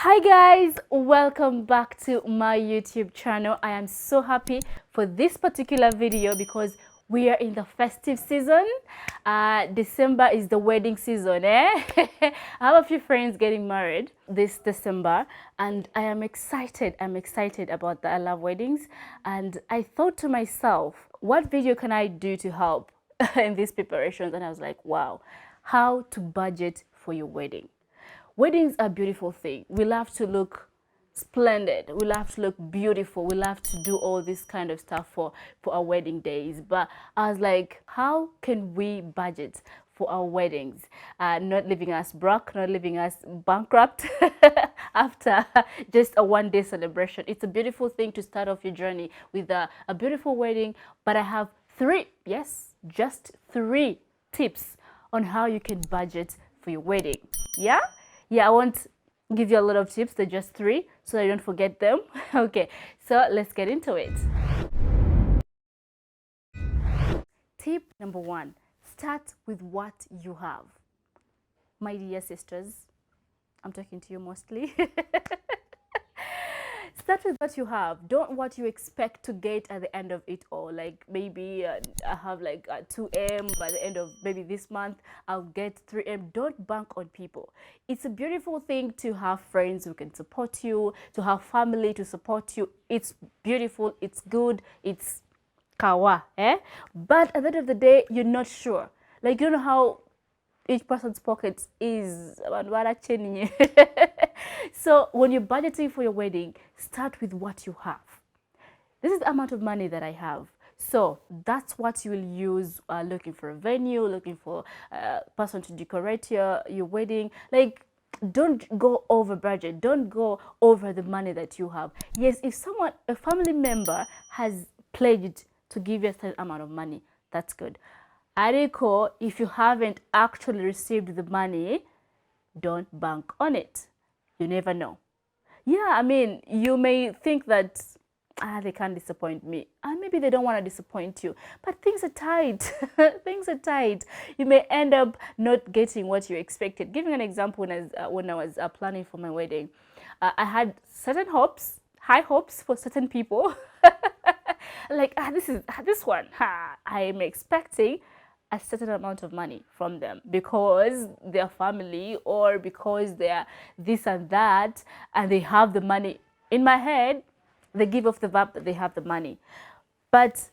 Hi guys, welcome back to my YouTube channel. I am so happy for this particular video because we are in the festive season. December is the wedding season, eh? I have a few friends getting married this December and I am excited. I'm excited about that. I love weddings and I thought to myself, what video can I do to help in these preparations? And I was like, wow, how to budget for your wedding. Weddings are a beautiful thing. We love to look splendid. We love to look beautiful. We love to do all this kind of stuff for our wedding days. But I was like, how can we budget for our weddings? Not leaving us broke, not leaving us bankrupt after just a one-day celebration. It's a beautiful thing to start off your journey with a beautiful wedding. But I have three, yes, just three tips on how you can budget for your wedding. Yeah? Yeah, I won't give you a lot of tips, they're just three, so I don't forget them. Okay, so let's get into it. Tip number one, start with what you have. My dear sisters, I'm talking to you mostly. Start with what you have. Don't what you expect to get at the end of it all. Like maybe I have like 2M by the end of maybe this month, I'll get 3M. Don't bank on people. It's a beautiful thing to have friends who can support you, to have family to support you. It's beautiful, it's good, it's kawa, eh? But at the end of the day, you're not sure. Like you don't know how each person's pocket is. So when you're budgeting for your wedding, start with what you have. This is the amount of money that I have. So that's what you will use looking for a venue, looking for a person to decorate your wedding. Like, don't go over budget. Don't go over the money that you have. Yes, if someone, a family member has pledged to give you a certain amount of money, that's good. Ariko, if you haven't actually received the money, don't bank on it. You never know. Yeah, I mean, you may think that they can't disappoint me, and maybe they don't want to disappoint you, but things are tight. Things are tight. You may end up not getting what you expected. Giving an example, when I was planning for my wedding, I had certain hopes, high hopes for certain people. Like this one, I'm expecting a certain amount of money from them because they're family or because they're this and that and they have the money. In my head, they give off the vibe that they have the money. But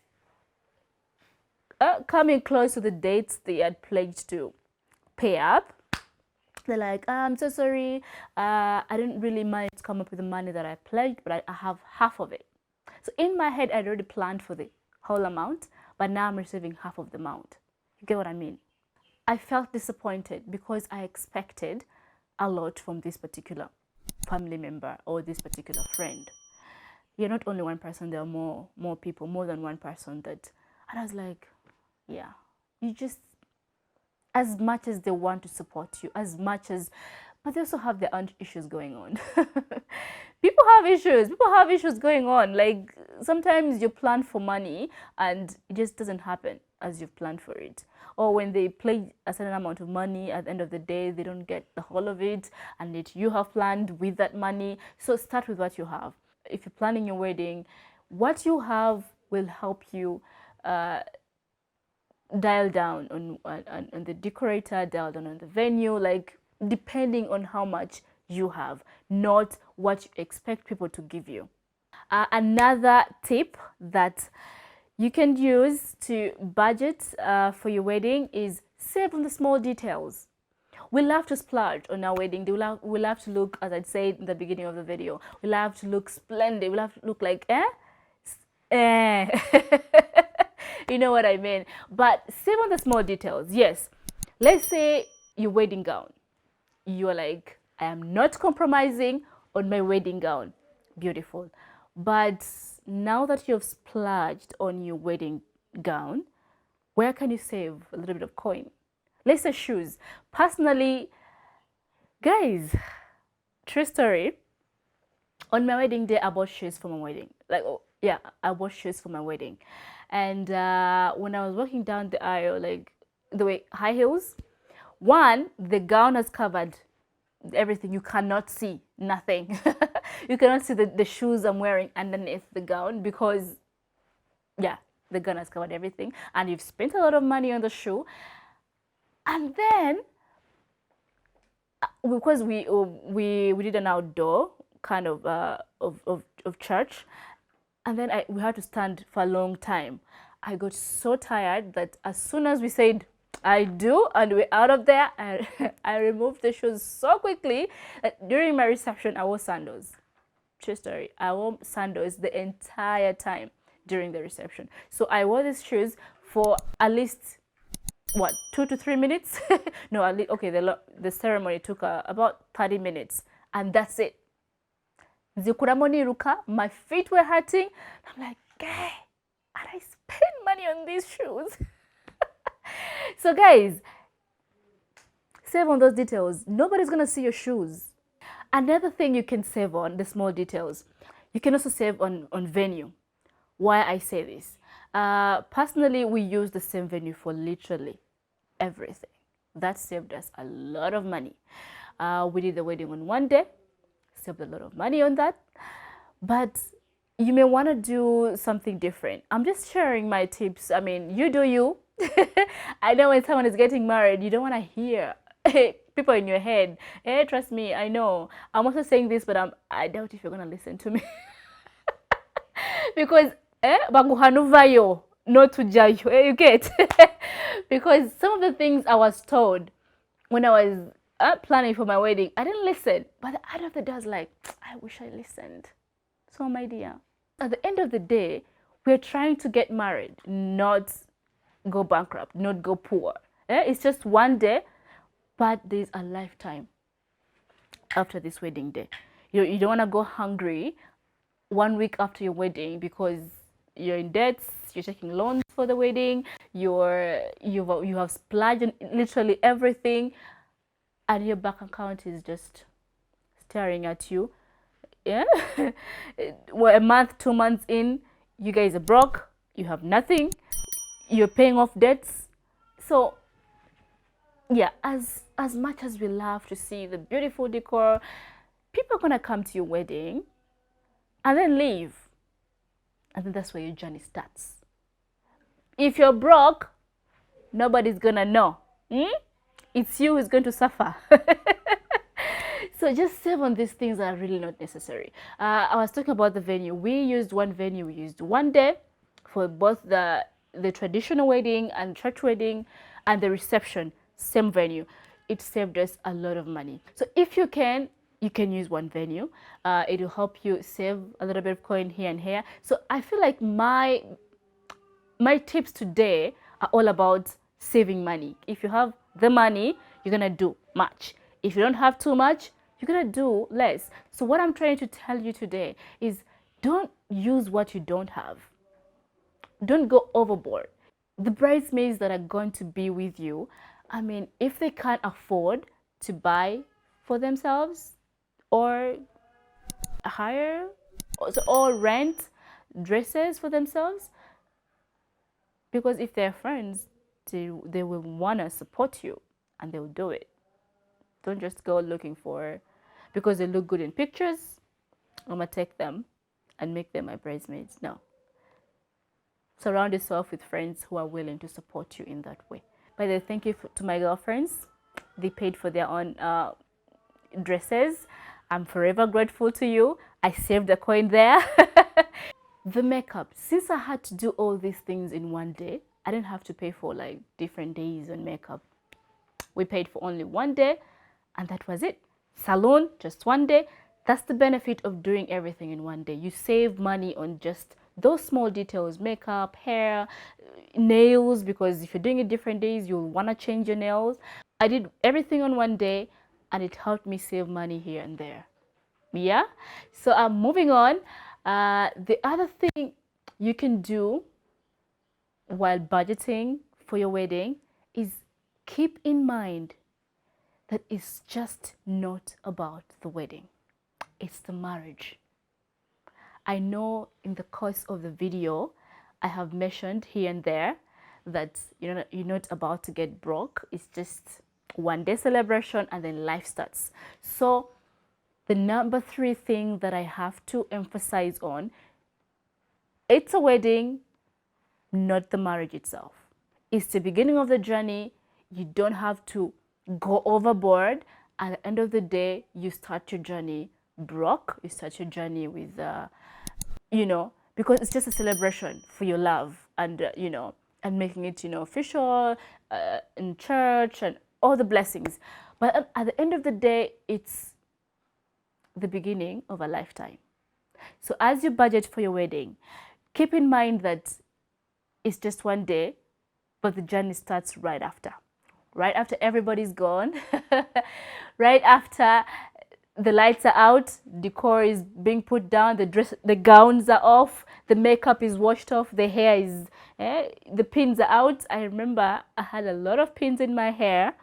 coming close to the dates they had pledged to pay up, they're like, I'm so sorry, I didn't really manage to come up with the money that I pledged, but I have half of it. So in my head, I'd already planned for the whole amount, but now I'm receiving half of the amount. You get what I mean? I felt disappointed because I expected a lot from this particular family member or this particular friend. You're not only one person, there are more people, more than one person that, and I was like, yeah, you just, as much as they want to support you, as much as, but they also have their own issues going on. People have issues going on. Like sometimes you plan for money and it just doesn't happen as you've planned for it, or when they play a certain amount of money, at the end of the day they don't get the whole of it and that you have planned with that money. So start with what you have. If you're planning your wedding, what you have will help you dial down on the decorator, dial down on the venue, like depending on how much you have, not what you expect people to give you. Another tip that you can use to budget for your wedding is save on the small details. We love to splurge on our wedding. We love to look, as I said in the beginning of the video, we love to look splendid. We love to look like, you know what I mean? But save on the small details. Yes. Let's say your wedding gown. You're like, I am not compromising on my wedding gown. Beautiful. But now that you've splurged on your wedding gown, where can you save a little bit of coin? Let's say shoes. Personally, guys, true story. On my wedding day, I bought shoes for my wedding. Like, oh, yeah, I bought shoes for my wedding. And when I was walking down the aisle, like the way high heels, one, the gown has covered everything. You cannot see nothing. You cannot see the shoes I'm wearing underneath the gown because, yeah, the gown has covered everything. And you've spent a lot of money on the shoe. And then, because we did an outdoor kind of of church, and then we had to stand for a long time. I got so tired that as soon as we said I do and we're out of there, I removed the shoes so quickly that during my reception I wore sandals. True story. I wore sandals the entire time during the reception. So I wore these shoes for at least what, 2 to 3 minutes. No, at least, okay, the ceremony took about 30 minutes, and that's it. Zikuramoni ruka, my feet were hurting. I'm like, "Gay, and I spend money on these shoes." So guys, save on those details. Nobody's gonna see your shoes. Another thing you can save on, the small details. You can also save on venue. Why I say this? Personally, we use the same venue for literally everything. That saved us a lot of money. We did the wedding on one day, saved a lot of money on that. But you may want to do something different. I'm just sharing my tips. I mean, you do you. I know when someone is getting married, you don't want to hear people in your head. Hey, trust me, I know. I'm also saying this, but I doubt if you're going to listen to me. Because baguhanuvayo no tujayo, you get. Because some of the things I was told when I was planning for my wedding, I didn't listen. But the end of the day, I was like, I wish I listened. So my dear, at the end of the day, we're trying to get married, not go bankrupt, not go poor. It's just one day, but there's a lifetime after this wedding day. You don't want to go hungry 1 week after your wedding because you're in debt, you're taking loans for the wedding, you have splurged on literally everything, and your bank account is just staring at you. Yeah. Well, a month, 2 months in, you guys are broke, you have nothing, you're paying off debts. So yeah, as much as we love to see the beautiful decor, people are gonna come to your wedding and then leave, and then that's where your journey starts. If you're broke, nobody's gonna know. It's you who's going to suffer. So just save on these things that are really not necessary. I was talking about the venue. We used one venue. We used one day for both the traditional wedding and church wedding and the reception. Same venue. It saved us a lot of money. So if you can use one venue. It will help you save a little bit of coin here and here. So I feel like my tips today are all about saving money. If you have the money, you're gonna do much. If you don't have too much, you're gonna do less. So what I'm trying to tell you today is don't use what you don't have. Don't go overboard. The bridesmaids that are going to be with you, I mean, if they can't afford to buy for themselves or hire or rent dresses for themselves, because if they're friends, they will want to support you and they'll do it. Don't just go looking for, because they look good in pictures, I'm gonna take them and make them my bridesmaids. No. Surround yourself with friends who are willing to support you in that way. By the way, thank you to my girlfriends. They paid for their own dresses. I'm forever grateful to you. I saved a coin there. The makeup, since I had to do all these things in one day, I didn't have to pay for like different days on makeup. We paid for only one day and that was it. Salon, just one day. That's the benefit of doing everything in one day. You save money on just those small details, makeup, hair, nails, because if you're doing it different days, you'll want to change your nails. I did everything on one day and it helped me save money here and there. Yeah, so I'm moving on. The other thing you can do while budgeting for your wedding is keep in mind that it's just not about the wedding, it's the marriage. I know in the course of the video I have mentioned here and there that you're not about to get broke. It's just one-day celebration, and then life starts. So the number 3 thing that I have to emphasize on, it's a wedding, not the marriage itself. It's the beginning of the journey. You don't have to go overboard. At the end of the day, you start your journey broke. You start your journey with, because it's just a celebration for your love and, and making it, official in church and all the blessings. But at the end of the day, it's the beginning of a lifetime. So as you budget for your wedding, keep in mind that it's just one day, but the journey starts right after. Right after everybody's gone, right after the lights are out, decor is being put down, the gowns are off, the makeup is washed off, the hair is, the pins are out. I remember I had a lot of pins in my hair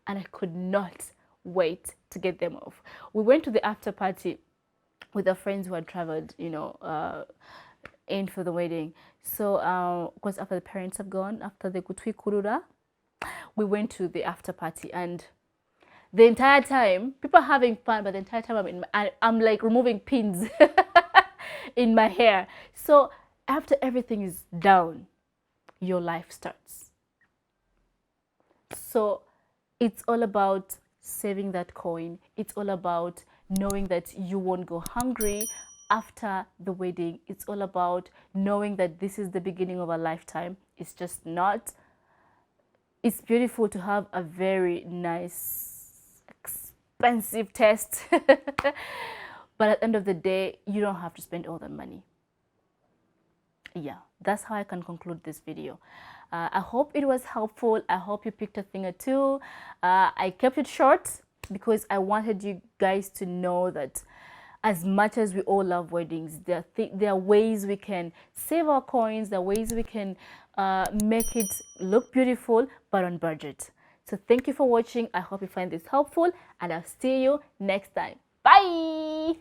and I could not wait to get them off. We went to the after party with our friends who had traveled, in for the wedding. So, of course, after the parents have gone, after the kutwi kurura, we went to the after party, and the entire time people are having fun, but the entire time I'm like removing pins in my hair. So after everything is down, your life starts. So it's all about saving that coin. It's all about knowing that you won't go hungry after the wedding. It's all about knowing that this is the beginning of a lifetime. It's just not. It's beautiful to have a very nice, expensive test. But at the end of the day, you don't have to spend all the money. Yeah, that's how I can conclude this video. I hope it was helpful. I hope you picked a thing or two. I kept it short because I wanted you guys to know that as much as we all love weddings, there are ways we can save our coins. There are ways we can make it look beautiful, but on budget. So thank you for watching. I hope you find this helpful, and I'll see you next time. Bye.